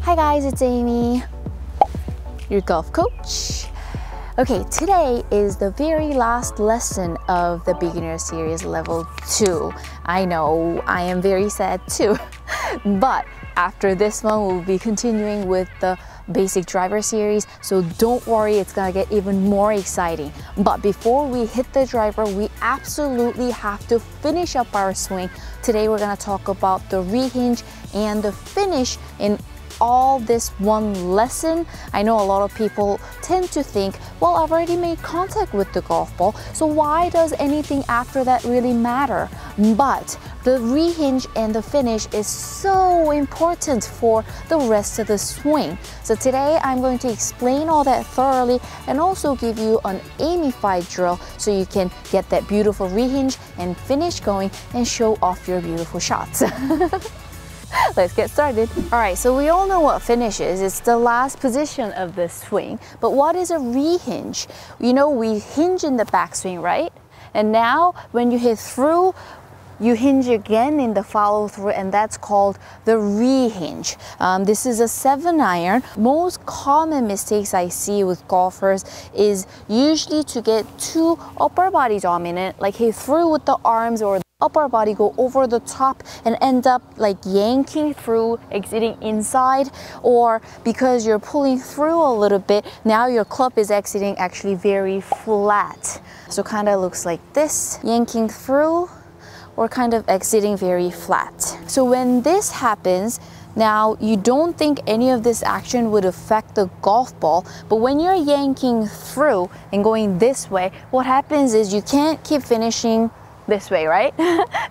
Hi guys, it's Amy, your golf coach. Okay, today is the very last lesson of the beginner series level 2. I know, I am very sad too. But after this one, we'll be continuing with the basic driver series. So don't worry, it's gonna get even more exciting. But before we hit the driver, we absolutely have to finish up our swing. Today, we're gonna talk about the rehinge and the finish in all this one lesson. I know a lot of people tend to think, well, I've already made contact with the golf ball, so why does anything after that really matter? But the rehinge and the finish is so important for the rest of the swing. So today I'm going to explain all that thoroughly and also give you an Aimeefied drill so you can get that beautiful rehinge and finish going and show off your beautiful shots. Let's get started. All right, so we all know what finish is. It's the last position of the swing. But what is a rehinge? You know, we hinge in the backswing, right? And now when you hit through, you hinge again in the follow through, and that's called the rehinge. This is a 7-iron. Most common mistakes I see with golfers is usually to get too upper body dominant, like hit through with the arms or upper body go over the top and end up like yanking through, exiting inside, or because you're pulling through a little bit, now your club is exiting actually very flat. So kind of looks like this, yanking through or kind of exiting very flat. So when this happens, now you don't think any of this action would affect the golf ball, but when you're yanking through and going this way, what happens is you can't keep finishing this way, right?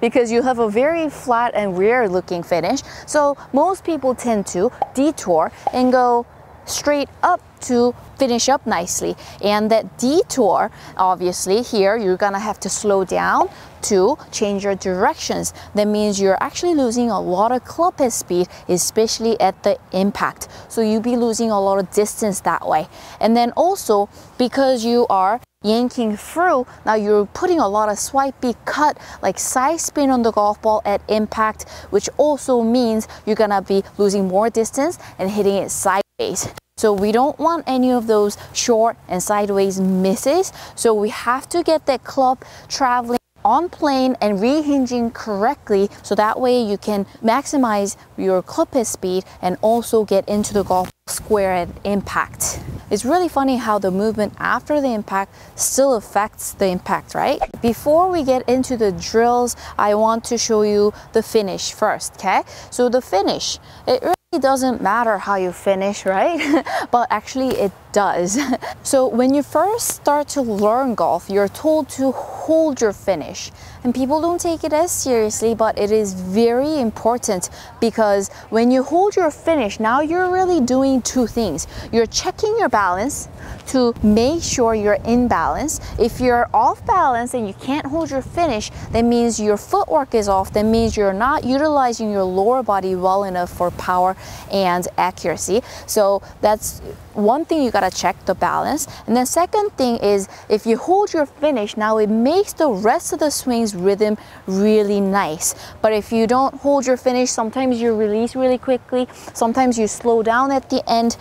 Because you have a very flat and weird looking finish. So most people tend to detour and go straight up to finish up nicely. And that detour, obviously here, you're gonna have to slow down to change your directions. That means you're actually losing a lot of club head speed, especially at the impact. So you'll be losing a lot of distance that way. And then also, because you are yanking through, now you're putting a lot of swipey cut, like side spin on the golf ball at impact, which also means you're gonna be losing more distance and hitting it sideways. So we don't want any of those short and sideways misses. So we have to get that club traveling on plane and rehinging correctly, so that way you can maximize your club head speed and also get into the golf square at impact. It's really funny how the movement after the impact still affects the impact, right? Before we get into the drills, I want to show you the finish first, okay? So the finish, it really doesn't matter how you finish, right? But actually it does. So when you first start to learn golf, you're told to hold your finish. And people don't take it as seriously, but it is very important because when you hold your finish, now you're really doing two things. You're checking your balance to make sure you're in balance. If you're off balance and you can't hold your finish, that means your footwork is off. That means you're not utilizing your lower body well enough for power and accuracy. So that's one thing you gotta check, the balance. And then second thing is, if you hold your finish, now it makes the rest of the swing's rhythm really nice. But if you don't hold your finish, sometimes you release really quickly, sometimes you slow down at the end,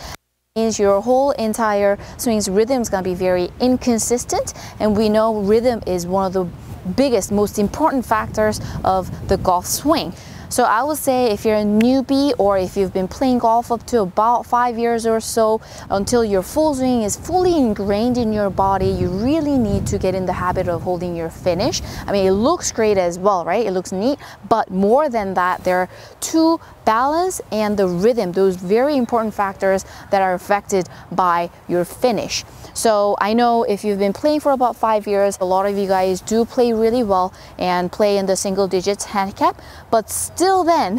means your whole entire swing's rhythm is going to be very inconsistent. And we know rhythm is one of the biggest, most important factors of the golf swing. So I would say if you're a newbie or if you've been playing golf up to about 5 years or so, until your full swing is fully ingrained in your body, you really need to get in the habit of holding your finish. I mean, it looks great as well, right? It looks neat, but more than that, there are two: balance and the rhythm, those very important factors that are affected by your finish. So I know if you've been playing for about 5 years, a lot of you guys do play really well and play in the single digits handicap, but still then,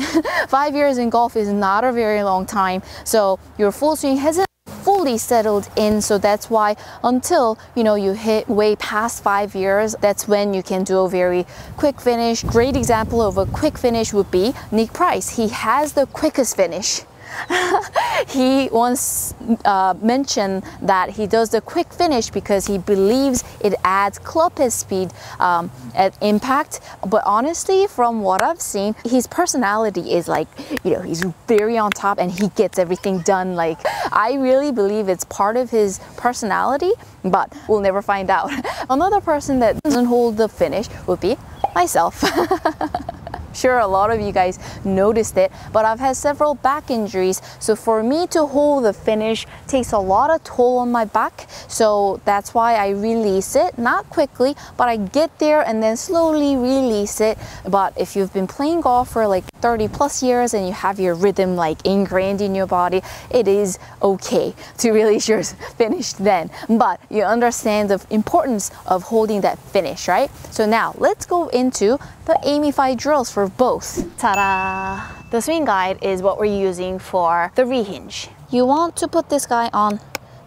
5 years in golf is not a very long time. So your full swing hasn't fully settled in, so that's why until you hit way past 5 years, that's when you can do a very quick finish. Great example of a quick finish would be Nick Price. He has the quickest finish. He once mentioned that he does the quick finish because he believes it adds club head speed at impact. But honestly, from what I've seen, his personality is like, you know, he's very on top and he gets everything done. Like, I really believe it's part of his personality, but we'll never find out. Another person that doesn't hold the finish would be myself. Sure, a lot of you guys noticed it, but I've had several back injuries, so for me to hold the finish takes a lot of toll on my back. So that's why I release it, not quickly, but I get there and then slowly release it. But if you've been playing golf for like 30 plus years and you have your rhythm like ingrained in your body, it is okay to release your finish then. But you understand the importance of holding that finish, right? So now let's go into the Aimeefied drills for both. Ta-da! The swing guide is what we're using for the Rehinge. You want to put this guy on,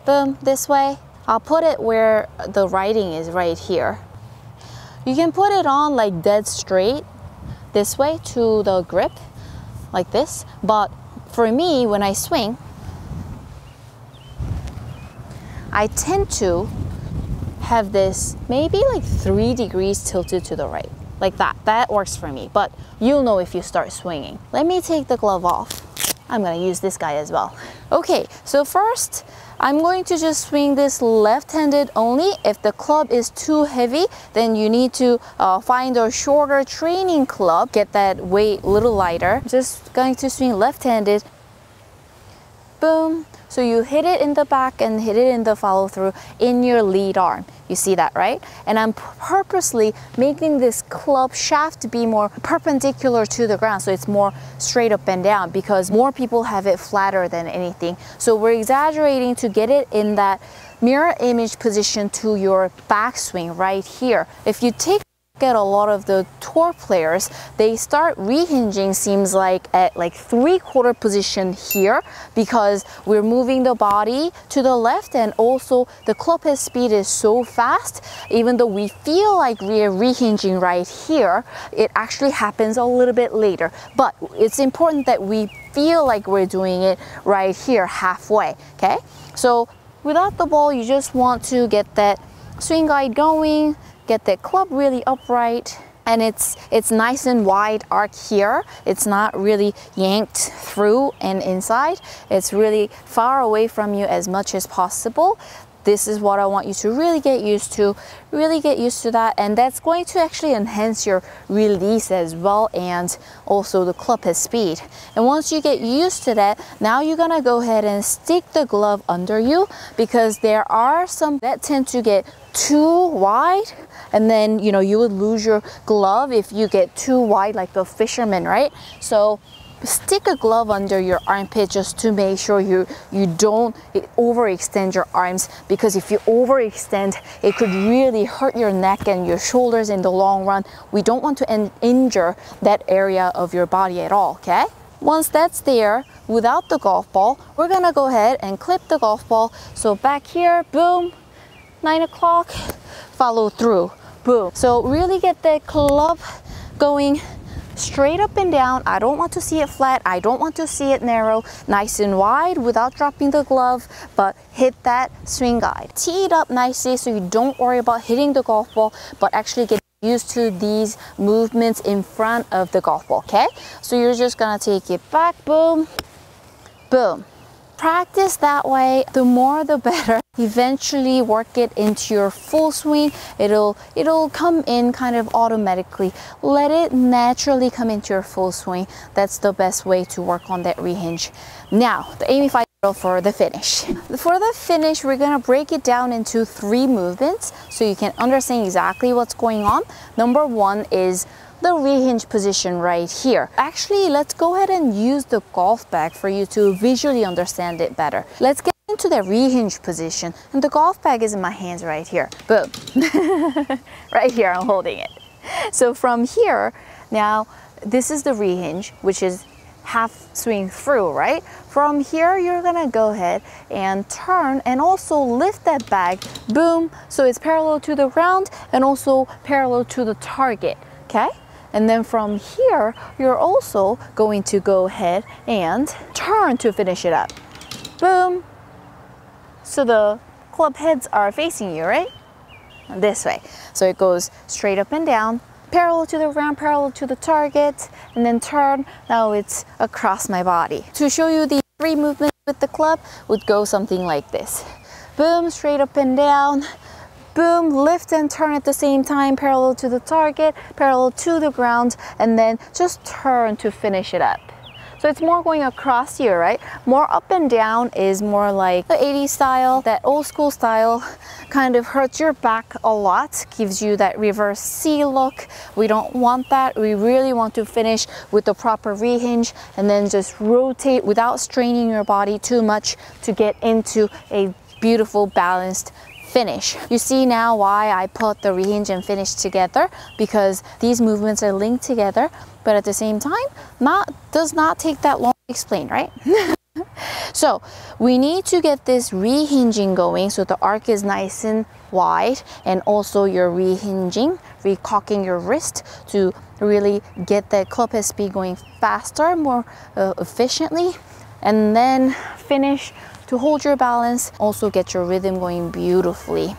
boom, this way. I'll put it where the writing is right here. You can put it on like dead straight this way to the grip, like this. But for me, when I swing, I tend to have this maybe like 3 degrees tilted to the right. Like that. That works for me, but you'll know if you start swinging. Let me take the glove off. I'm gonna use this guy as well. Okay, so first, I'm going to just swing this left-handed only. If the club is too heavy, then you need to find a shorter training club, get that weight a little lighter. Just going to swing left-handed. Boom. So you hit it in the back and hit it in the follow-through in your lead arm. You see that, right? And I'm purposely making this club shaft to be more perpendicular to the ground, so it's more straight up and down, because more people have it flatter than anything. So we're exaggerating to get it in that mirror image position to your backswing right here. If you take at a lot of the tour players, they start rehinging, seems like at like 3/4 position here, because we're moving the body to the left, and also the club head speed is so fast. Even though we feel like we're rehinging right here, it actually happens a little bit later. But it's important that we feel like we're doing it right here halfway. Okay, so without the ball, you just want to get that swing guide going, get the club really upright, and it's nice and wide arc here. It's not really yanked through and inside. It's really far away from you as much as possible. This is what I want you to really get used to. Really get used to that, and that's going to actually enhance your release as well, and also the club head speed. And once you get used to that, now you're gonna go ahead and stick the glove under you, because there are some that tend to get too wide, and then you know you would lose your glove if you get too wide, like the fisherman, right? So stick a glove under your armpit just to make sure you don't overextend your arms, because if you overextend, it could really hurt your neck and your shoulders in the long run. We don't want to injure that area of your body at all, okay? Once that's there, without the golf ball, we're gonna go ahead and clip the golf ball. So back here, boom, 9 o'clock, follow through, boom. So really get the club going straight up and down. I don't want to see it flat. I don't want to see it narrow. Nice and wide without dropping the glove, but hit that swing guide. Tee it up nicely so you don't worry about hitting the golf ball, but actually get used to these movements in front of the golf ball, okay? So you're just gonna take it back, boom, boom. Practice that way, the more the better. Eventually work it into your full swing. It'll come in kind of automatically. Let it naturally come into your full swing. That's the best way to work on that rehinge. Now, the Aimeefied for the finish. For the finish, we're gonna break it down into 3 movements so you can understand exactly what's going on. Number 1 is the rehinge position right here. Actually, let's go ahead and use the golf bag for you to visually understand it better. Let's get into the rehinge position, and the golf bag is in my hands right here. Boom. Right here, I'm holding it. So from here, now this is the rehinge, which is half swing through, right? From here, you're gonna go ahead and turn and also lift that bag, boom, so it's parallel to the ground and also parallel to the target, okay? And then from here, you're also going to go ahead and turn to finish it up. Boom. So the club heads are facing you, right? This way. So it goes straight up and down, parallel to the ground, parallel to the target, and then turn. Now it's across my body. To show you the 3 movements with the club would go something like this. Boom, straight up and down. Boom, lift and turn at the same time, parallel to the target, parallel to the ground, and then just turn to finish it up. So it's more going across here, right? More up and down is more like the 80s style. That old school style kind of hurts your back a lot, gives you that reverse C look. We don't want that. We really want to finish with the proper rehinge and then just rotate without straining your body too much to get into a beautiful balanced finish. You see now why I put the rehinge and finish together, because these movements are linked together, but at the same time, does not take that long to explain, right? So we need to get this rehinging going so the arc is nice and wide, and also you're rehinging, recocking your wrist to really get that club head speed going faster, more efficiently, and then finish to hold your balance, also get your rhythm going beautifully.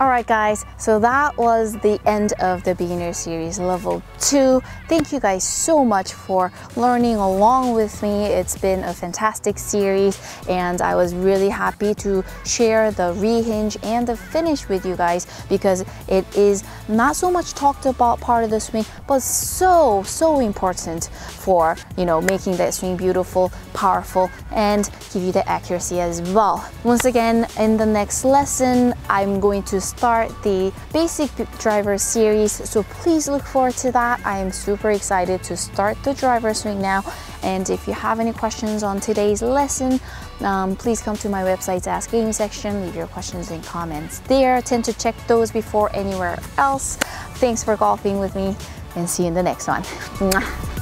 Alright guys, so that was the end of the beginner series level 2. Thank you guys so much for learning along with me. It's been a fantastic series and I was really happy to share the rehinge and the finish with you guys, because it is not so much talked about part of the swing, but so important for, you know, making that swing beautiful, powerful, and give you the accuracy as well. Once again, in the next lesson, I'm going to start the basic driver series, so please look forward to that. I am super excited to start the driver swing now, and if you have any questions on today's lesson, please come to my website's Ask Aimee section, leave your questions and comments there. I tend to check those before anywhere else. Thanks for golfing with me, and see you in the next one. Mwah.